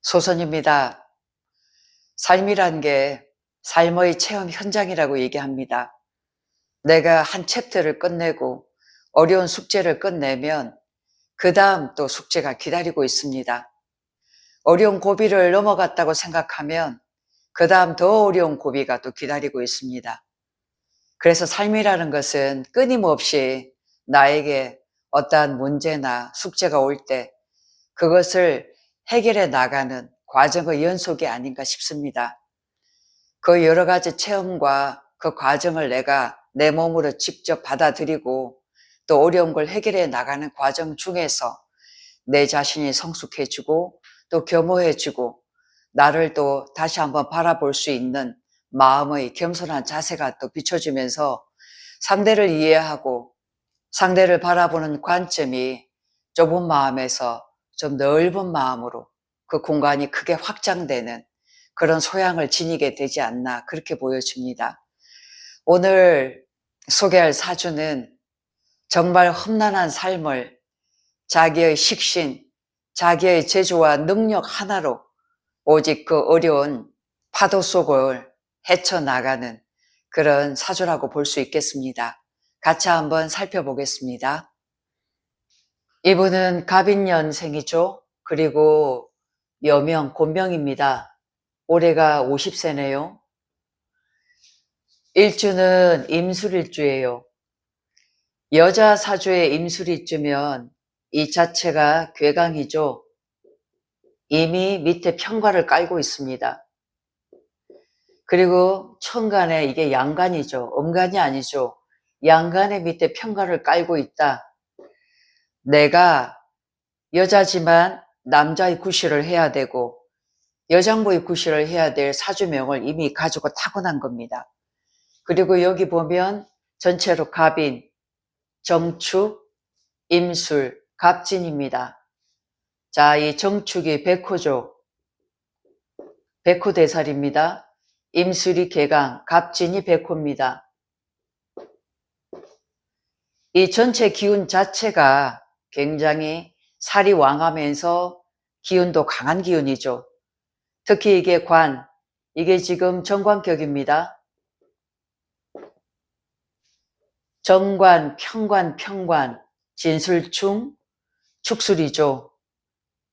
소선입니다. 삶이란 게 삶의 체험 현장이라고 얘기합니다. 내가 한 챕터를 끝내고 어려운 숙제를 끝내면 그 다음 또 숙제가 기다리고 있습니다. 어려운 고비를 넘어갔다고 생각하면 그 다음 더 어려운 고비가 또 기다리고 있습니다. 그래서 삶이라는 것은 끊임없이 나에게 어떠한 문제나 숙제가 올 때 그것을 해결해 나가는 과정의 연속이 아닌가 싶습니다. 그 여러 가지 체험과 그 과정을 내가 내 몸으로 직접 받아들이고 또 어려운 걸 해결해 나가는 과정 중에서 내 자신이 성숙해지고 또 겸허해지고 나를 또 다시 한번 바라볼 수 있는 마음의 겸손한 자세가 또 비춰지면서 상대를 이해하고 상대를 바라보는 관점이 좁은 마음에서 좀 넓은 마음으로 그 공간이 크게 확장되는 그런 소양을 지니게 되지 않나 그렇게 보여집니다. 오늘 소개할 사주는 정말 험난한 삶을 자기의 식신, 자기의 재주와 능력 하나로 오직 그 어려운 파도 속을 헤쳐나가는 그런 사주라고 볼 수 있겠습니다. 같이 한번 살펴보겠습니다. 이분은 갑인년생이죠. 그리고 여명, 곤명입니다. 올해가 50세네요. 일주는 임술일주예요. 여자 사주에 임술일주면 이 자체가 괴강이죠. 이미 밑에 평관을 깔고 있습니다. 그리고 천간에 이게 양간이죠. 음간이 아니죠. 양간의 밑에 평관을 깔고 있다. 내가 여자지만 남자의 구실을 해야 되고 여장부의 구실을 해야 될 사주명을 이미 가지고 타고난 겁니다. 그리고 여기 보면 전체로 갑인, 정축, 임술, 갑진입니다. 자, 이 정축이 백호죠. 백호대살입니다. 임술이 개강, 갑진이 백호입니다. 이 전체 기운 자체가 굉장히 살이 왕하면서 기운도 강한 기운이죠. 특히 이게 관, 이게 지금 정관격입니다. 정관, 평관, 평관, 진술충, 축술이죠.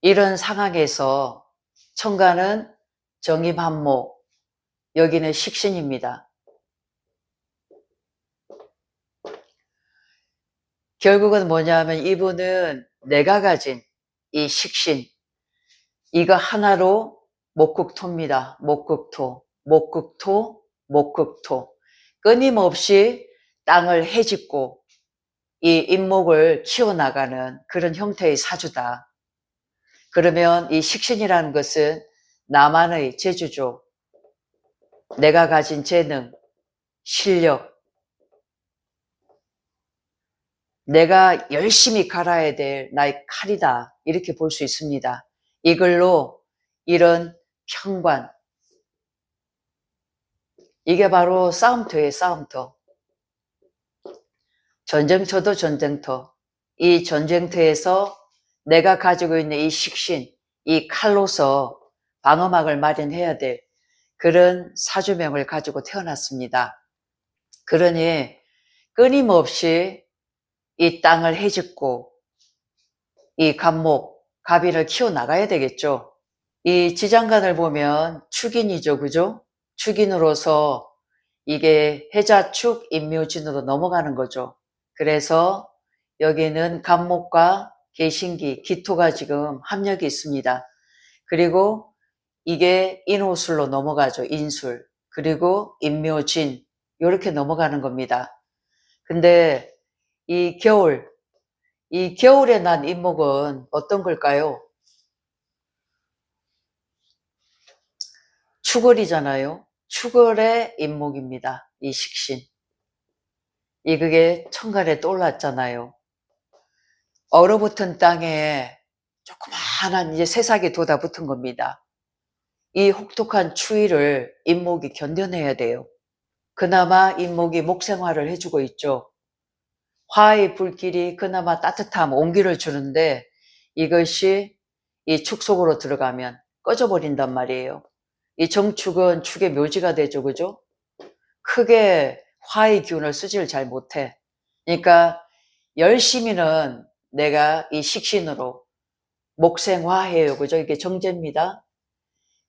이런 상황에서 천간은 정임한목, 여기는 식신입니다. 결국은 뭐냐면 이분은 내가 가진 이 식신, 이거 하나로 목국토입니다. 목국토, 목국토, 목국토. 끊임없이 땅을 헤집고 이 인목을 키워나가는 그런 형태의 사주다. 그러면 이 식신이라는 것은 나만의 재주죠. 내가 가진 재능, 실력, 내가 열심히 갈아야 될 나의 칼이다. 이렇게 볼 수 있습니다. 이걸로 이런 평관, 이게 바로 싸움터예요. 싸움터. 전쟁터도 전쟁터. 이 전쟁터에서 내가 가지고 있는 이 식신, 이 칼로서 방어막을 마련해야 될 그런 사주명을 가지고 태어났습니다. 그러니 끊임없이 이 땅을 헤집고 이 갑목, 갑인을 키워나가야 되겠죠. 이 지장간을 보면 축인이죠. 그죠? 축인으로서 이게 해자축, 임묘진으로 넘어가는 거죠. 그래서 여기는 갑목과 계신기, 기토가 지금 합력이 있습니다. 그리고 이게 인호술로 넘어가죠. 인술. 그리고 임묘진. 이렇게 넘어가는 겁니다. 근데 이 겨울에 난 인목은 어떤 걸까요? 축월이잖아요. 축월의 인목입니다. 이 식신. 그게 천간에 떠올랐잖아요. 얼어붙은 땅에 조그마한 이제 새싹이 돋아붙은 겁니다. 이 혹독한 추위를 인목이 견뎌내야 돼요. 그나마 인목이 목생활을 해주고 있죠. 화의 불길이 그나마 따뜻함, 온기를 주는데 이것이 이 축 속으로 들어가면 꺼져버린단 말이에요. 이 정축은 축의 묘지가 되죠. 그죠? 크게 화의 기운을 쓰지를 잘 못해. 그러니까 열심히는 내가 이 식신으로 목생화해요. 그죠? 이게 정제입니다.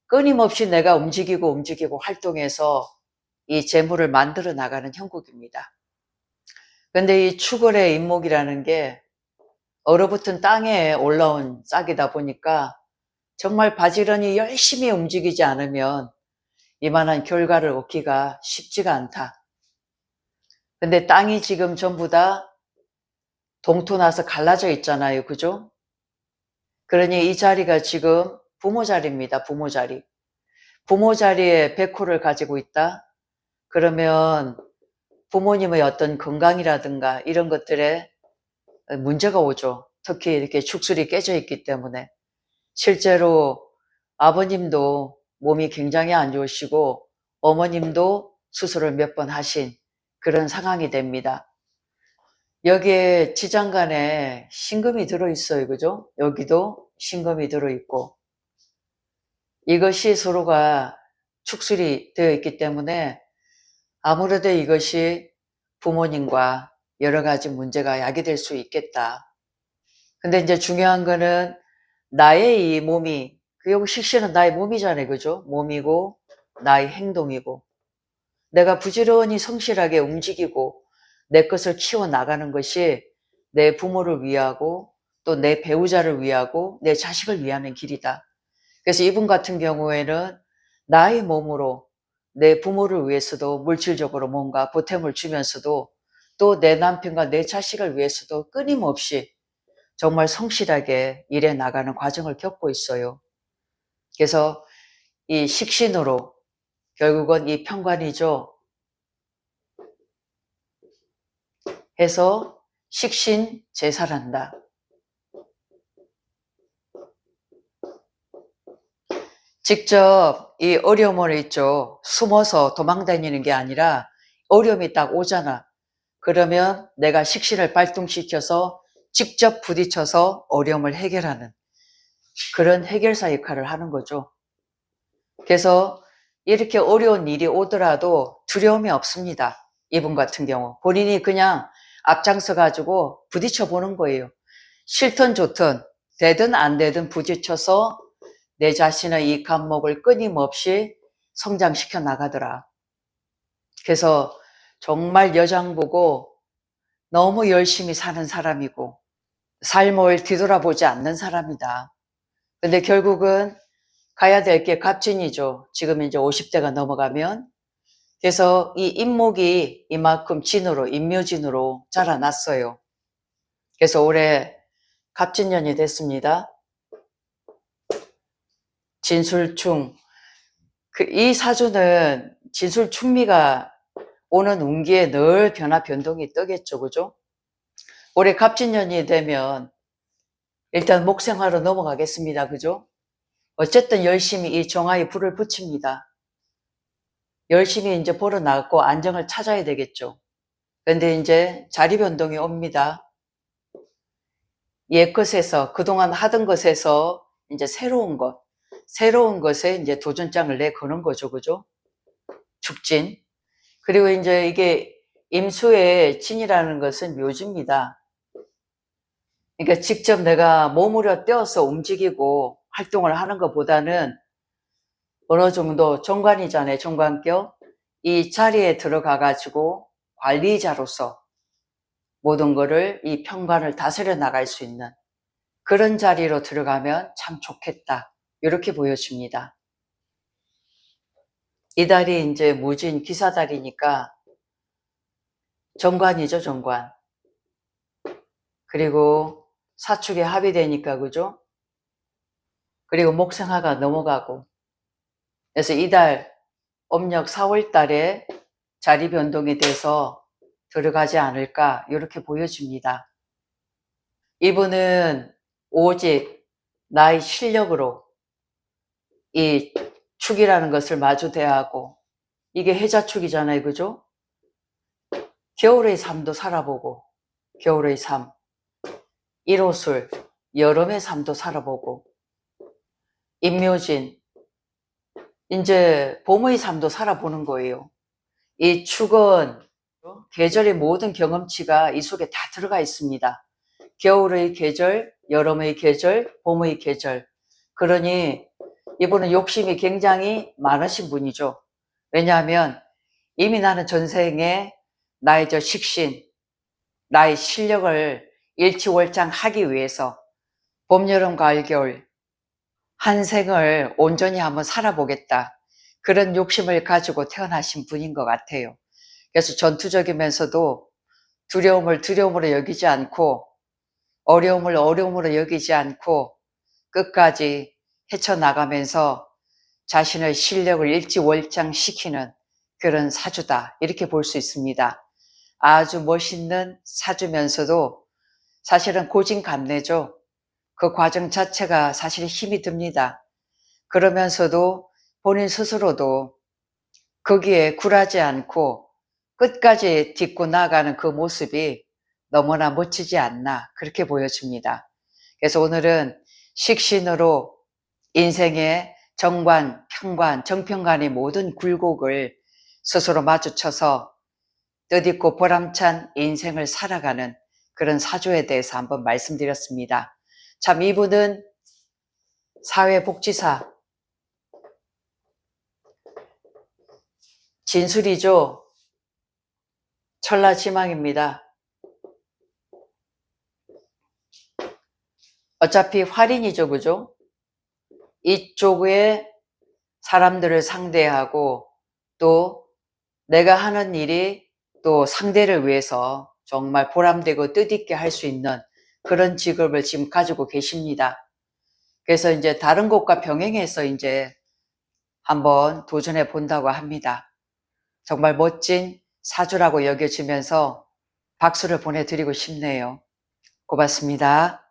끊임없이 내가 움직이고 활동해서 이 재물을 만들어 나가는 형국입니다. 근데 이 축월의 인목이라는 게 얼어붙은 땅에 올라온 싹이다 보니까 정말 바지런히 열심히 움직이지 않으면 이만한 결과를 얻기가 쉽지가 않다. 근데 땅이 지금 전부 다 동토 나서 갈라져 있잖아요. 그죠? 그러니 이 자리가 지금 부모 자리입니다. 부모 자리. 부모 자리에 백호를 가지고 있다? 그러면 부모님의 어떤 건강이라든가 이런 것들에 문제가 오죠. 특히 이렇게 축술이 깨져 있기 때문에. 실제로 아버님도 몸이 굉장히 안 좋으시고 어머님도 수술을 몇 번 하신 그런 상황이 됩니다. 여기에 지장간에 신금이 들어있어요. 그죠? 여기도 신금이 들어있고 이것이 서로가 축술이 되어 있기 때문에 아무래도 이것이 부모님과 여러 가지 문제가 야기될 수 있겠다. 근데 이제 중요한 거는 나의 이 몸이, 여기 식신은 나의 몸이잖아요. 그죠? 몸이고, 나의 행동이고, 내가 부지런히 성실하게 움직이고, 내 것을 키워나가는 것이 내 부모를 위하고, 또 내 배우자를 위하고, 내 자식을 위하는 길이다. 그래서 이분 같은 경우에는 나의 몸으로 내 부모를 위해서도 물질적으로 뭔가 보탬을 주면서도 또 내 남편과 내 자식을 위해서도 끊임없이 정말 성실하게 일해 나가는 과정을 겪고 있어요. 그래서 이 식신으로 결국은 이 편관이죠. 해서 식신 제사란다. 직접 이 어려움을 있죠. 숨어서 도망다니는 게 아니라 어려움이 딱 오잖아. 그러면 내가 식신을 발동시켜서 직접 부딪혀서 어려움을 해결하는 그런 해결사 역할을 하는 거죠. 그래서 이렇게 어려운 일이 오더라도 두려움이 없습니다. 이분 같은 경우 본인이 그냥 앞장서 가지고 부딪혀 보는 거예요. 싫든 좋든 되든 안 되든 부딪혀서 내 자신의 이 감목을 끊임없이 성장시켜 나가더라. 그래서 정말 여장보고 너무 열심히 사는 사람이고 삶을 뒤돌아보지 않는 사람이다. 근데 결국은 가야 될 게 갑진이죠. 지금 이제 50대가 넘어가면. 그래서 이 인목이 이만큼 진으로, 인묘진으로 자라났어요. 그래서 올해 갑진년이 됐습니다. 진술충. 이 사주는 진술충미가 오는 운기에 늘 변화 변동이 뜨겠죠. 그죠? 올해 갑진년이 되면 일단 목생화로 넘어가겠습니다. 그죠? 어쨌든 열심히 이 정화에 불을 붙입니다. 열심히 이제 보러 나갔고 안정을 찾아야 되겠죠. 그런데 이제 자리 변동이 옵니다. 옛 것에서, 그동안 하던 것에서 이제 새로운 것에 이제 도전장을 내거는 거죠. 그죠? 축진. 그리고 이제 이게 임수의 진이라는 것은 묘지입니다. 그러니까 직접 내가 몸으로 떼어서 움직이고 활동을 하는 것보다는 어느 정도 정관이잖아요. 정관격. 이 자리에 들어가 가지고 관리자로서 모든 거를 이 편관을 다스려 나갈 수 있는 그런 자리로 들어가면 참 좋겠다. 이렇게 보여집니다. 이 달이 이제 무진 기사달이니까 정관이죠. 정관. 그리고 사축에 합의되니까 그죠? 그리고 목생화가 넘어가고 그래서 이달 음력 4월 달에 자리 변동이 돼서 들어가지 않을까 이렇게 보여집니다. 이분은 오직 나의 실력으로 이 축이라는 것을 마주 대하고 이게 해자축이잖아요. 그죠? 겨울의 삶도 살아보고 겨울의 삶, 일호술, 여름의 삶도 살아보고 임묘진, 이제 봄의 삶도 살아보는 거예요. 이 축은 계절의 모든 경험치가 이 속에 다 들어가 있습니다. 겨울의 계절, 여름의 계절, 봄의 계절. 그러니 이분은 욕심이 굉장히 많으신 분이죠. 왜냐하면 이미 나는 전생에 나의 저 식신, 나의 실력을 일치월장하기 위해서 봄, 여름, 가을, 겨울 한 생을 온전히 한번 살아보겠다. 그런 욕심을 가지고 태어나신 분인 것 같아요. 그래서 전투적이면서도 두려움을 두려움으로 여기지 않고 어려움을 어려움으로 여기지 않고 끝까지 헤쳐나가면서 자신의 실력을 일지월장시키는 그런 사주다. 이렇게 볼 수 있습니다. 아주 멋있는 사주면서도 사실은 고진감래죠. 그 과정 자체가 사실 힘이 듭니다. 그러면서도 본인 스스로도 거기에 굴하지 않고 끝까지 딛고 나가는 그 모습이 너무나 멋지지 않나 그렇게 보여집니다. 그래서 오늘은 식신으로 인생의 정관, 평관, 정평관의 모든 굴곡을 스스로 마주쳐서 뜻있고 보람찬 인생을 살아가는 그런 사주에 대해서 한번 말씀드렸습니다. 참 이분은 사회복지사, 진술이죠. 천라지망입니다. 어차피 활인이죠, 그죠? 이쪽에 사람들을 상대하고 또 내가 하는 일이 또 상대를 위해서 정말 보람되고 뜻있게 할 수 있는 그런 직업을 지금 가지고 계십니다. 그래서 이제 다른 곳과 병행해서 이제 한번 도전해 본다고 합니다. 정말 멋진 사주라고 여겨지면서 박수를 보내드리고 싶네요. 고맙습니다.